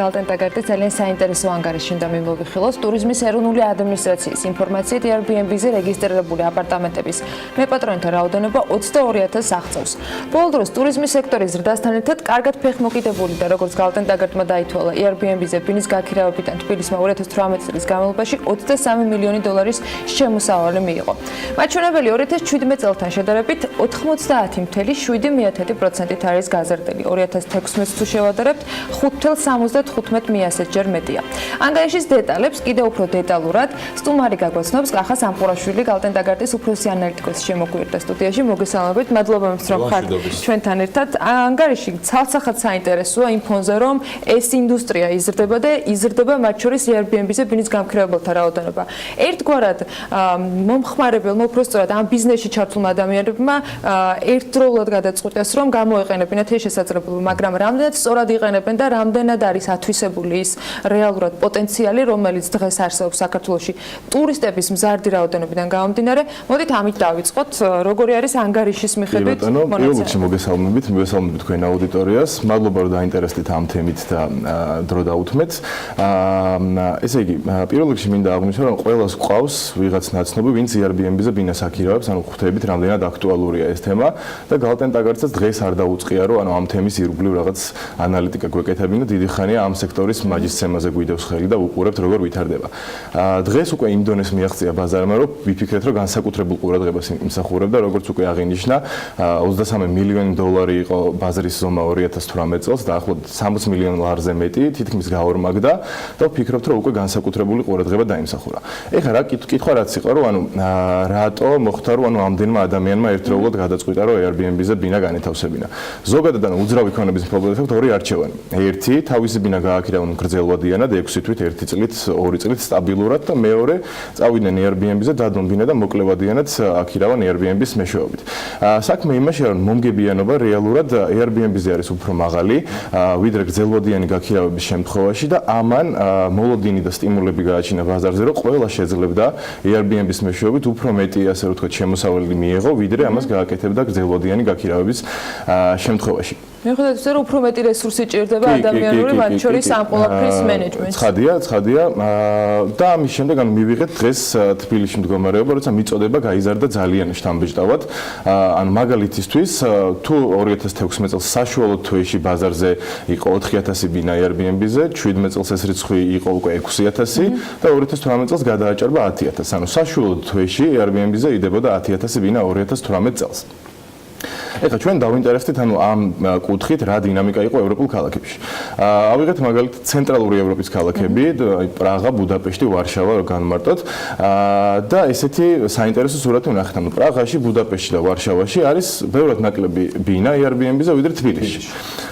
Galt&Taggart-ის ძალიან საინტერესო ანგარიში უნდა მიმოვიხილოთ. ტურიზმის ეროვნული ადმინისტრაციის ინფორმაციით Airbnb-ზე რეგისტრირებული აპარტამენტების მეპატრონთა რაოდენობა 22,000-ს აღწევს. ბოლო დროს ტურიზმის სექტორის ზრდასთან ერთად კარგად ფეხმოკიდებული და როგორც Galt&Taggart-მა დაითვალა Airbnb-ზე ბინის გაქირავებიდან თბილისმა 2018 წლის განმავლობაში 23 მილიონი დოლარის შემოსავალი მიიღო. მაჩვენებელი 2017 წელთან შედარებით 90.7%-ით არის გაზრდილი. 2016 თუ შევადარებთ 5.75 ჯერ მეტია. ანგარიშის დეტალებს კიდევ უფრო დეტალურად სტუმარი გაგვაცნობს კახა სამყურაშვილი Galt&Taggart-ის უფროსი ანალიტიკოსი შემოგვიერთდა სტუდიაში. მოგესალმებით. მადლობა რომ ხართ ჩვენთან ერთად. ანგარიში ცალსახად საინტერესოა იმ ფონზე, რომ ეს ინდუსტრია იზრდება და იზრდება მათ შორის Airbnb-ზე ბინის გამქრევებელთა რაოდენობა. ერთგვარად მომხმარებელმა უпростоრად ამ ბიზნესში ჩართულმა ადამიანებმა ერთდროულად გადაწყვიტეს, რომ გამოეყენებინათ ეს შესაძლებლობა, მაგრამ რამდენად სწორად იყენებენ და რამდენად არის ათვისებული ის რეალურად პოტენციალი, რომელიც დღეს არსებობს საქართველოში ტურისტების მზარდი რაოდენობიდან გამომდინარე. მოდით ამით დავიწყოთ, როგორი არის ანგარიშის მიხედვით მონაცემები. პირველ რიგში მოგესალმებით თქვენ აუდიტორიას. მადლობა რომ დაინტერესდით ამ თემით და დრო დაუთმეთ. ესე იგი, პირველ რიგში მინდა აღვნიშნო, რომ ყველას გვყავს ვიღაც ნაცნობი, ვინც Airbnb-ზე ბინას აქირავებს, ანუ ხვდებით რამდენად აქტუალურია ეს თემა და Galt&Taggart-საც დღეს არ დაუწყია, რომ ამ თემის ირგვლივ რაღაც ანალიტიკა გვეკეთებინა. დიდი ხანია ამ სექტორის მაჯისცემაზე გვიდევს ხელი და უყურებთ როგორ ვითარდება. დღეს უკვე იმ დონეს მიაღწია ბაზარმა, რომ ვიფიქრეთ, რომ განსაკუთრებულ ყურადღებას იმსახურებდა, როგორც უკვე აღინიშნა, 23 მილიონი დოლარი იყო ბაზრის ზომა 2018 წელს და ახლად 60 მილიონ ლარზე მეტი თითქმის გაორმაგდა და ვფიქრობთ, რომ უკვე განსაკუთრებული ყურადღება დაიმსახურა. ეხლა რა კითხვა რაც იყო, რომ რატო მოხდა, რომ ამდენმა ადამიანმა ერთდროულად გადაწყვიტა, რომ Airbnb-ზე ბინა განეთავსებინა. ზოგადად უძრავი ქონების მფლობელებს აქვს ორი არჩევანი. ერთი, თავისი ბინა გააქირავონ გრძელვადიანად 6 თვით, 1 წლით, 2 წლით სტაბილურად და მეორე, წავიდნენ Airbnb-ზე, დადონ ბინა და მოკლევადიანად აქირავან Airbnb-ის მეშვეობით. საქმე იმაშია, რომ მომგებიანობა რეალურად Airbnb-ზე არის უფრო მაღალი, ვიდრე გრძელვადიანი გაქირავების შემთხვევაში და ამან მოლოდინი და სტიმულები გააჩინა ბაზარზე, რომ ყველა შეძლებდა Airbnb-ის მეშვეობით უფრო მეტი, ასე ვთქვათ, შემოსავალი მიიღო, ვიდრე ამას გააკეთებდა გრძელვადიანი გაქირავების შემთხვევაში. მიუხედავად იმისა, რომ უფრო მეტი რესურსი ჭირდება ადამიანური, მათ შორის ამ ყველაფრის მენეჯმენტს. ცხადია და ამის შემდეგ მივიღეთ დღეს თბილისში მდგომარეობა, როცა მიწოდება გაიზარდა ძალიან შთამბეჭდავად. მაგალითისთვის, თუ 2016 წელს საშუალო თვეში ბაზარზე იყო 4,000 ბინა Airbnb-ზე, 17 წელს ეს რიცხვი იყო უკვე 6,000 და 2018 წელს გადააჭარბა 10,000. ანუ საშუალო თვეში Airbnb-ზე იდებოდა 10,000 ბინა 2018 წელს. ეხლა ჩვენ დავინტერესდით ამ კუთხით რა დინამიკა იყო ევროპულ ქალაქებში. ავიღეთ მაგალითად ცენტრალური ევროპის ქალაქები, პრაღა, ბუდაპეშტი, ვარშავა რო განმარტოთ და ესეთი საინტერესო სურათი ვნახეთ. პრაღაში, ბუდაპეშტში და ვარშავაში არის ბევრად ნაკლები ბინა Airbnb-ზე ვიდრე თბილისში.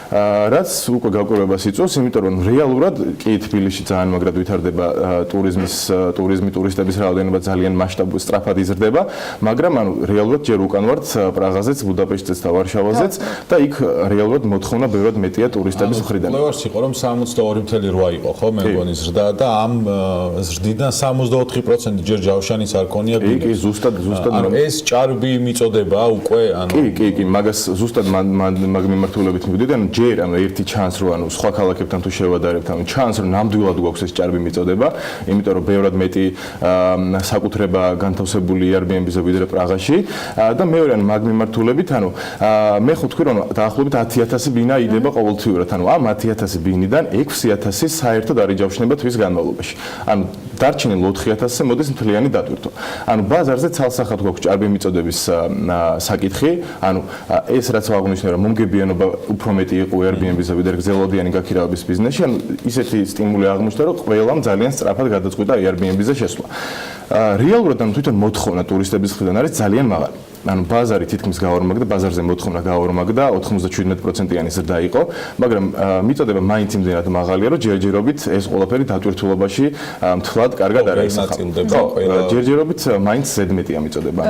რაც უკვე გაკვირვებას იწვევს, იმიტომ რომ რეალურად კი თბილისში ძალიან მაგრად ვითარდება ტურიზმი, ტურისტების რაოდენობა ძალიან მასშტაბური სწრაფად იზრდება, მაგრამ რეალურად ჯერ უკან ვართ პრაღაზეც, ბუდაპეშტზეც და ვარშავაზეც და იქ რეალურად მოთხოვნა ბევრად მეტია ტურისტების მხრიდან. კვლევაში იყო რომ 62.8 იყო, ხო, მე მგონი ზრდა და ამ ზრდიდან 64% ჯერ ჯავშანის არ ქონია ბინას. კი, ზუსტად. ეს ჭარბი მიწოდება უკვე, კი, მაგას ზუსტად მაგ მიმართულებით მივდივდი, ჯერ ერთი ჩანს რომ სხვა ქალაქებთან თუ შევადარებთ, ჩანს რომ ნამდვილად გვაქვს ეს ჭარბი მიწოდება, იმიტომ რომ ბევრად მეტი საკუთრება განთავსებული Airbnb-ზე ვიდრე პრაღაში და მეორე მაგ მიმართულებით, მე ხო თქვი რომ დაახლოებით 10,000 ბინა იდება ყოველთვიურად, ამ 10,000 ბინიდან 6,000 საერთოდ არ იჯავშნება თვის განმავლობაში. დარჩენილ 4,000-ზე მოდის მთლიანი დატვირთვა. ბაზარზე ცალსახად გვაქვს ჭარბი მიწოდების საკითხი, ეს რაც ვაღნიშნე რომ მომგებიანობა უფრო მეტი იყო Airbnb-ზე ვიდრე გრძელვადიანი გაქირავების ბიზნესში, ისეთი სტიმული აღმოჩნდა, რომ ყველამ ძალიან სწრაფად გადაწყვიტა Airbnb-ზე შესვლა. რეალურად თვითონ მოთხოვნა ტურისტების მხრიდან არის ძალიან მაღალი. ბაზარი თითქმის გაორმაგდა, ბაზარზე მოთხოვნა გაორმაგდა, 97%-იანი ზრდა იყო, მაგრამ მიწოდება მაინც იმდენად მაღალია, რომ ჯერჯერობით ეს ყველაფერი დატვირთულობაში მთლად კარგად არ ისახება. ჯერჯერობით მაინც ზედმეტია მიწოდება.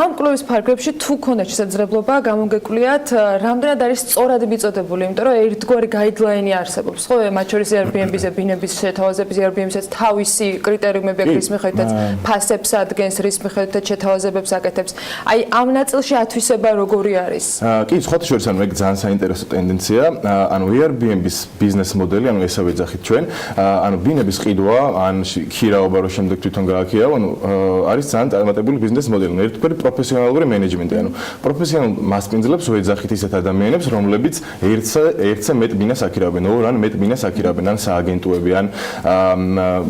ამ კვლევის ფარგლებში თუ ქონდა შესაძლებლობა გამოგეკვლიათ, რამდენად არის სწორად მიწოდებული, იმიტომ რომ ერთგვარი გაიდლაინი არსებობს, ხო, მათ შორის Airbnb-ზე ბინების შეთავაზების Airbnb-საც თავისი კრიტერიუმები აქვს, რის მიხედვითაც ფასებს ადგენს, რის მიხედვითაც შეთავაზებებს აკეთებს. აი ამ ნაწილში ათვისება როგორი არის? კი, სხვათა შორის ანუ ეგ ძალიან საინტერესო ტენდენცია. ანუ Airbnb-ის ბიზნეს მოდელი, ანუ ესავე ძახით ჩვენ, ანუ ბინების ყიდვა, ან ქირაობა რო შემდეგ თვითონ გააქირავ, ანუ არის ძალიან წარმატებული ბიზნეს მოდელი. ერთგვარი პროფესიონალური მენეჯმენტი, ანუ პროფესიონალ მასპინძლებს ვეძახით ისეთ ადამიანებს, რომლებიც ერთზე მეტ ბინას აქირავენ, ორ ან მეტ ბინას აქირავენ, ან სააგენტოები, ან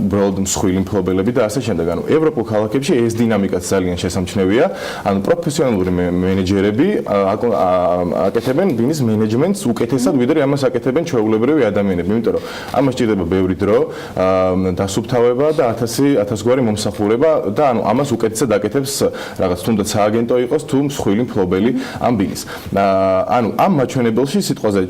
უბრალოდ მსხვილი მფლობელები და ასე შემდეგ. ანუ ევროპულ ქალაქებში ეს დინამიკაც ძალიან შესამჩნევია. ანუ პროფესიონალური მენეჯერები აკეთებენ ბინის მენეჯმენტს უკეთესად, ვიდრე ამას აკეთებენ ჩვეულებრივი ადამიანები, იმიტომ რომ ამას ჭირდება ბევრი დრო, დასუფთავება და 1000 გვარი მომსახურება და ანუ ამას უკეთესად აკეთებს რაღაც თუნდაც სააგენტო იყოს თუ მსხვილი მფლობელი ამ ბინის. ანუ ამ მაჩვენებელში სიტყვაზე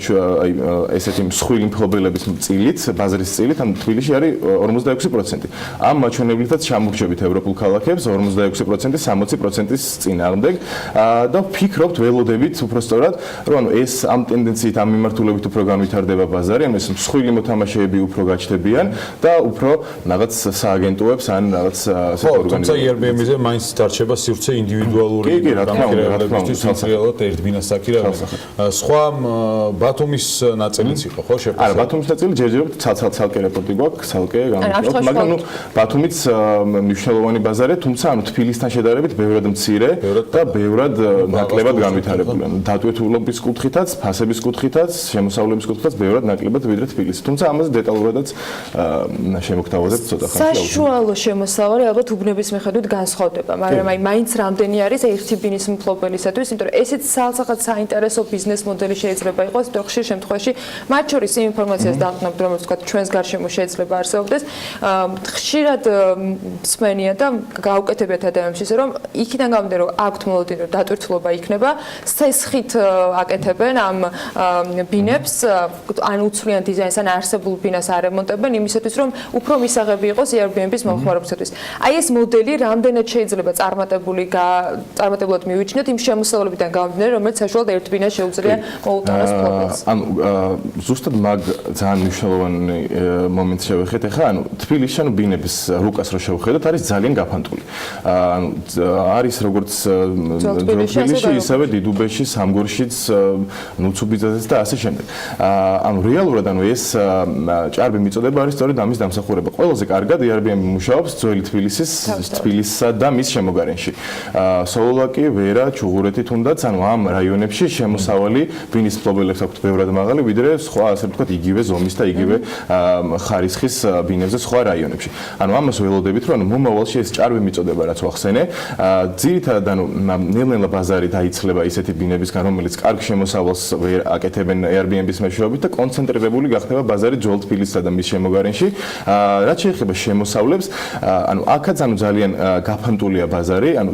აი ესეთი მსხვილი მფლობელების წილით, ბაზრის წილით, ანუ თბილისში არის 46%. ამ მაჩვენებლითაც ჩამორჩებით ევროპულ ქალაქებს 46%, 60%-ის წინააღმდეგ და ვფიქრობთ, ველოდებით უბრალოდ რომ ანუ ეს ამ ტენდენციით, ამ მიმართულებით უფრო განვითარდება ბაზარი, ანუ ეს მსხვილი მოთამაშეები უფრო გაჩნდებიან და უფრო რაღაც სააგენტოებს ან რაღაც თუმცა Airbnb-ზე მაინც დარჩება სივრცე ინდივიდუალური გამქირებლებისთვის, რეალურად ერთ ბინას აქირავენ. სხვა ბათუმის ნაწილიც იყო, ხო, შეფასება? არა, ბათუმის ნაწილი ჯერჯერობით ცალკე რეპორტი გვაქვს, ცალკე გამოვიდა, მაგრამ ნუ ბათუმიც მნიშვნელოვანი ბაზარია, თუმცა ანუ თბილისთან შედარებით ბევრად მცირე და ბევრად ნაკლებად განვითარებული. ანუ დატვირთულობის კუთხითაც, ფასების კუთხითაც, შემოსავლების კუთხითაც ბევრად ნაკლებად ვიდრე თბილისი. თუმცა ამაზე დეტალურადაც შემოგთავაზებთ ცოტა ხანში. საშუალო შემოსავალი ალბათ უბნების მიხედვით განსხვავდება, მაგრამ აი მაინც რამდენი არის ერთი ბინის მფლობელისათვის, იმიტომ რომ ესეც საალსახად საინტერესო ბიზნეს მოდელი შეიძლება იყოს, და ხშირ შემთხვევაში მათ შორის იმ ინფორმაციას დავყნობთ, რომელიც თქვა ჩვენს გარშემო შეიძლება არსებობდეს, ხშირად მსმენია და გაუკეთებიათ ადამიანებს ისე რომ იქიდან გამომდინარე რომ აქვთ მოლოდინო დატვირთულობა იქნება, სესხით აკეთებენ ამ ბინებს, ან უცვლიან დიზაინს, ან არსებულ ბინას არემონტებენ იმისათვის რომ უფრო მისაღები იყოს Airbnb-ის მომხმარებისათვის. აი ეს მოდელი რამდენად შეიძლება წარმატებულად მივიჩნიოთ იმ შემოსავლებიდან გამომდინარე, რომელიც საშუალოდ ერთ ბინას შეუძლია მოუტანოს მფლობელს. ანუ ზუსტად მაგ ძალიან მნიშვნელოვანი მომენტს შევეხეთ ახლა, ანუ თბილისში ანუ ბინების რუკას რო შევხედოთ, არის ძალიან გაფანტული. ანუ არის როგორც თბილისში, ისევე დიდუბეში, სამგორშიც, ნუცუბიძეზე და ასე შემდეგ. ანუ რეალურად ანუ ეს ჭარბი მიწოდება არის სწორედ ამის დამსახურება. ყველაზე კარგად Airbnb მუშაობს ძველი თბილისსა და მის შემოგარენში. სოლოლაკი, ვერა, ჩუღურეთი თუნდაც, ანუ ამ რაიონებში შემოსავალი ბინის მფლობელებს აქვთ ბევრად მაღალი, ვიდრე სხვა ასე ვთქვათ იგივე ზომის და იგივე ხარისხის ბინებზე სხვა რაიონებში. ანუ ამას ველოდებით, რომ მომავალში ეს ჭარბი მიწოდება რაც ვახსენე, ძირითადად ანუ ნელ-ნელა ბაზარი დაიცლება ისეთი ბინებისგან, რომელიც კარგ შემოსავალს აკეთებენ Airbnb-ის მეშვეობით და კონცენტრირებული გახდება ბაზარი ძველ თბილისსა და მის შემოგარენში. რაც შეეხება შემოსავლებს, ანუ აქაც ანუ ძალიან გაფანტულია ბაზარი, ანუ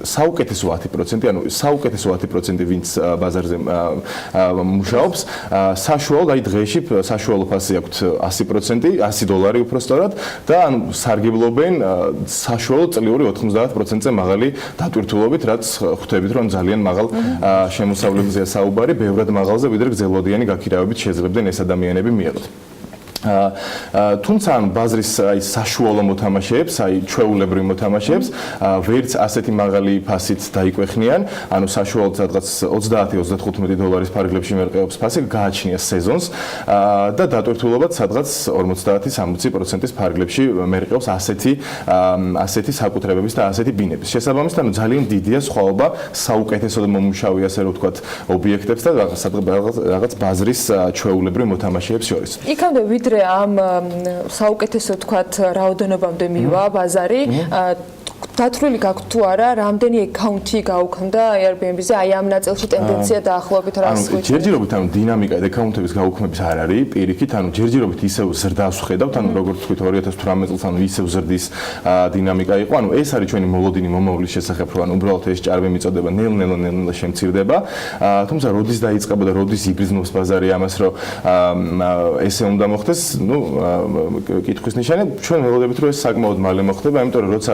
საუკეთესო 10%, ანუ საუკეთესო 10% ვინც ბაზარზე მუშაობს, საშუალოდ აი დღეში საშუალო ფასი აქვთ 100%, $100 უფრო სწორად და ანუ სარგებლობენ საშუალო წლიური 90%-ზე მაღალი დატვირთულობით, რაც ხვდებით რომ ძალიან მაღალ შემოსავლებზეა საუბარი, ბევრად მაღალზე, ვიდრე გრძელვადიანი გაქირავებით შეძლებდნენ ეს ადამიანები მიიღოთ. თუმცა ან ბაზრის აი საშუალო მოთამაშეებს, აი ჩვეულებრივ მოთამაშეებს ვერც ასეთი მაღალი ფასით დაიკვეხნიან, ანუ საშუალოდ სადღაც $30-35 ფარგლებში მერყეობს ფასი, გააჩნია სეზონს და დატვირთულობაც სადღაც 50-60%-ის ფარგლებში მერყეობს ასეთი საკუთრებების და ასეთი ბინების. შესაბამისად, ანუ ძალიან დიდია სხვაობა საუკეთესოდ მომუშავე ასე რომ ვთქვათ ობიექტებს და რაღაც ბაზრის ჩვეულებრივ მოთამაშეებს შორის. იქამდე ვიდრე ამ საუკეთესო თქვათ რაოდენობამდე მივა ბაზარი დათვლილი გაქვთ თუ არა, რამდენი აკაუნთი გაუქმდა Airbnb-ზე, აი ამ ნაწილში ტენდენცია დაახლოებით რას გვიჩვენებს? ჯერჯერობით ანუ დინამიკა აკაუნთების გაუქმების არ არის, პირიქით, ანუ ჯერჯერობით ისევ ზრდას ვხედავთ, ანუ როგორც თქვით 2018 წელს ანუ ისევ ზრდის დინამიკა იყო, ანუ ეს არის ჩვენი მოლოდინი მომავლის შესახებ, რომ ანუ უბრალოდ ეს ჭარბი მიწოდება ნელ-ნელა შემცირდება, თუმცა როდის დაიწყება და როდის იგრძნობს ბაზარი ამას, რომ ესე უნდა მოხდეს, ნუ კითხვის ნიშანია, ჩვენ ველოდებით რომ ეს საკმაოდ მალე მოხდება, იმიტომ რომ როცა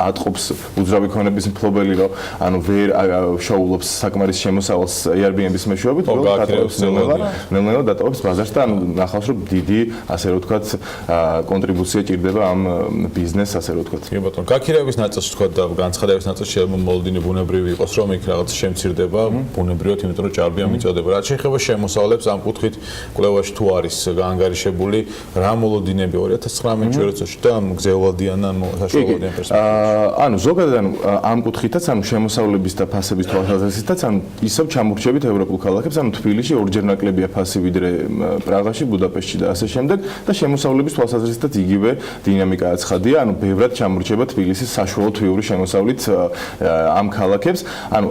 ატყობს უძრავი ქონების მფლობელი, რომ ანუ ვერ შოულობს საკმარის შემოსავალს Airbnb-ის მეშვეობით, ნელ-ნელა დატოვებს ბაზარს და ანუ ნახავს, რომ დიდი, ასე რომ ვთქვათ, კონტრიბუცია ჭირდება ამ ბიზნესს, ასე რომ ვთქვათ. კი ბატონო, გაქირავების ნაწილში თქვა და განცხადების ნაწილში შემომოლოდინი ბუნებრივი იყოს, რომ იქ რაღაც შემცირდება ბუნებრივად, იმიტომ რომ ჭარბია მიწოდება. რაც შეეხება შემოსავლებს ამ კუთხით კვლევაში თუ არის გაანგარიშებული რა მოლოდინები 2019 წელს და გრძელვადიან ან საშუალოდიან პერსპექტივაში. ანუ ზოგადად ამ კუთხითაც ანუ შემოსავლების და ფასების თვალსაზრისითაც ანუ ისევ ჩამორჩებით ევროპულ ქალაქებს, ანუ თბილისში ორჯერ ნაკლებია ფასი ვიდრე პრაღაში, ბუდაპეშტში და ასე შემდეგ და შემოსავლების თვალსაზრისითაც იგივე დინამიკა აცხადია, ანუ ბევრად ჩამორჩება თბილისის საშუალო თვიური შემოსავლით ამ ქალაქებს. ანუ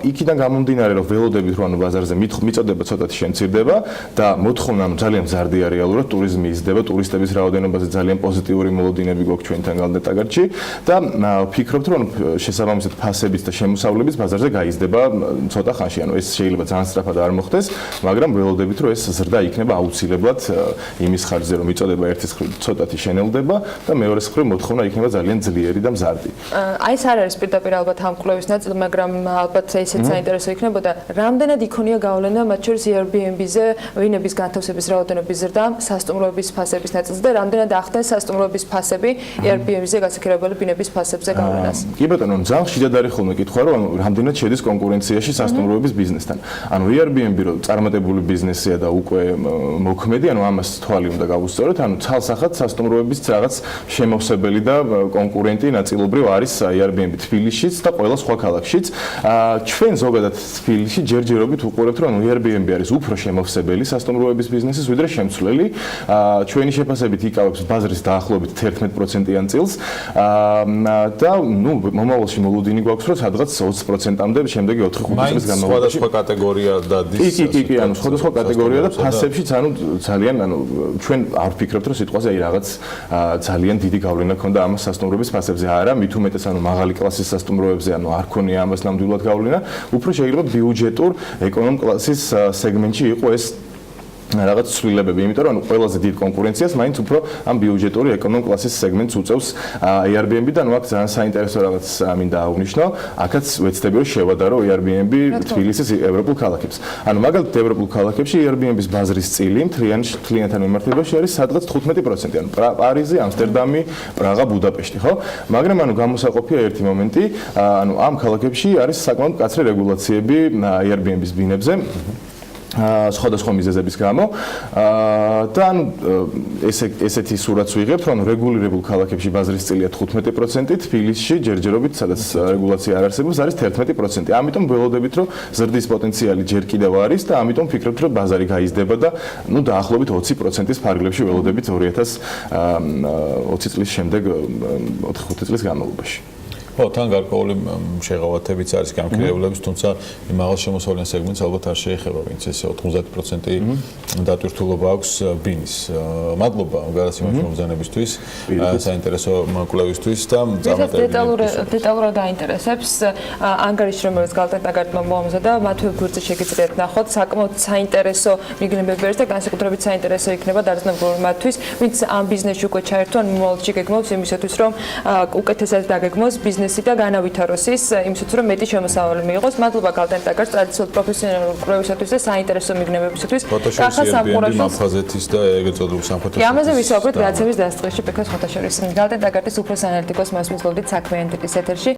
იქიდან გამომდინარე, რომ ველოდებით რომ ანუ ბაზარზე მიწოდება ცოტათი შემცირდება და მოთხოვნა ანუ ძალიან მზარდია რეალურად, ტურიზმი იზრდება, ტურისტების რაოდენობაზე ძალიან პოზიტიური მოლოდინები გვაქვს ჩვენთან Galt&Taggart-ში და ვფიქრობთ, რომ შესაბამისად ფასების და შემოსავლების ბაზარზე გაიზრდება ცოტა ხანში. ანუ ეს შეიძლება ძალიან სწრაფად არ მოხდეს, მაგრამ ველოდებით რომ ეს ზრდა იქნება აუცილებლად იმის ხარჯზე, რომ მიწოდება ერთის მხრივ ცოტათი შენელდება და მეორეს მხრივ მოთხოვნა იქნება ძალიან ძლიერი და მზარდი. აი ეს არ არის პირდაპირ ალბათ ამ კვლევის ნაწილი, მაგრამ ალბათ ესეც საინტერესო იქნებოდა. რამდენად იქონია გავლენა მათ შორის Airbnb-ზე ვინების განთავსების რაოდენობის ზრდამ სასტუმროების ფასების ნაწილზე და რამდენად ახდენს სასტუმროების ფასები Airbnb-ზე გაქირავებელი ბინების ფასებზე გავლენას? კი ბატონო, ძალიან ხშირად არის ხოლმე კითხვა, რომ რამდენად შედის კონკურენციაში სასტუმროების ბიზნესთან. ანუ Airbnb რო წარმატებული ბიზნესია და უკვე მოქმედი, ანუ ამას თვალი უნდა გავუსწოროთ, ანუ ცალსახად სასტუმროების რაღაც შემოსავალი და კონკურენტი ნაწილობრივ არის Airbnb თბილისშიც და ყველა სხვა ქალაქშიც. ჩვენ ზოგადად თბილისში ჯერჯერობით უყურებთ, რომ Airbnb არის უფრო შემოსავალი სასტუმროების ბიზნესის ვიდრე შემცვლელი. ჩვენი შეფასებით იკავებს ბაზრის დაახლოებით 11%-იან წილს და ნუ მომავალში მოლოდინი გვაქვს, რომ სადღაც 20%-ამდე შემდეგი 4-5 წლის განმავლობაში სხვადასხვა კატეგორია და კი, ანუ სხვადასხვა კატეგორია და ფასებშიც ანუ ძალიან ანუ ჩვენ არ ვფიქრობთ, რომ სიტყვაზე აი რაღაც ძალიან დიდი გავლენა ქონდა ამას სასტუმროების ფასებზე. არა, მით უმეტეს ანუ მაღალი კლასის სასტუმროებზე ანუ არ ქონია ამას ნამდვილად გავლენა, უფრო შეიძლება ბიუჯეტურ ეკონომ კლასის სეგმენტში იყო ეს რაღაც ცვლილებები, იმიტომ რომ ანუ ყველაზე დიდ კონკურენციას მაინც უფრო ამ ბიუჯეტური ეკონომ კლასის სეგმენტს უწევს Airbnb და ნუ აქ ძალიან საინტერესო რაღაც მინდა აღვნიშნო, აქაც ვეცდები რომ შევადარო Airbnb თბილისის ევროპულ ქალაქებს. ანუ მაგალითად ევროპულ ქალაქებში Airbnb-ის ბაზრის წილი მთლიანთან მიმართებაში არის სადღაც 15%, ანუ პარიზი, ამსტერდამი, პრაღა, ბუდაპეშტი, ხო? მაგრამ ანუ გამოსაყოფია ერთი მომენტი, ანუ ამ ქალაქებში არის საკმაოდ მკაცრი რეგულაციები Airbnb-ის ბინებზე. სხვადასხვა მიზეზების გამო და ანუ ესეთი სურათს ვიღებთ, რომ რეგულირებულ ქალაქებში ბაზრის წილია 15%, თბილისში ჯერჯერობით სადაც რეგულაცია არ არსებობს არის 11%. ამიტომ ველოდებით, რომ ზრდის პოტენციალი ჯერ კიდევ არის და ამიტომ ვფიქრობთ, რომ ბაზარი გაიზრდება და ნუ დაახლოებით 20%-ის ფარგლებში ველოდებით 2020 წლის შემდეგ 4-5 წლის განმავლობაში. ხო, თან გარკვეული შეღავათებიც არის განკრებულების, თუმცა მაღალ შემოსავლიან სეგმენტს ალბათ არ შეეხება, ვინც ესე 90% დატვირთულობა აქვს ბინის. მადლობა გარასიმონის მომზადებისთვის, საინტერესო კვლევისთვის და დეტალურად დაინტერესებს ანგარიში, რომელიც Galt&Taggart-მა მოამზადა, მათ ვებგვერდზე შეგიძლიათ ნახოთ, საკმაოდ საინტერესო მიგრებები არის და განსაკუთრებით საინტერესო იქნება დარძნებული მათთვის, ვინც ამ ბიზნესში უკვე ჩაერთო, ან მომავალში გეგმავს იმისათვის, რომ უკეთესად დაგეგმოს ბიზნესი და განავითაროს ის იმისათვის, რომ მეტი შემოსავალი მიიღოს. მადლობა Galt&Taggart-ს ტრადიციულ პროფესიონალურ კვლევისათვის და საინტერესო მიგრებებისათვის. ხოთაშორის Airbnb მაფხაზეთის და ეგეც ოდროს სამხოთაშორის. ამაზე ვისაუბრეთ გაცემის დასაწყისში, ფეხმოკიდების Galt&Taggart-ის უფროს ანალიტიკოს მასმისლობით საქმე ენდიკის ეთერში.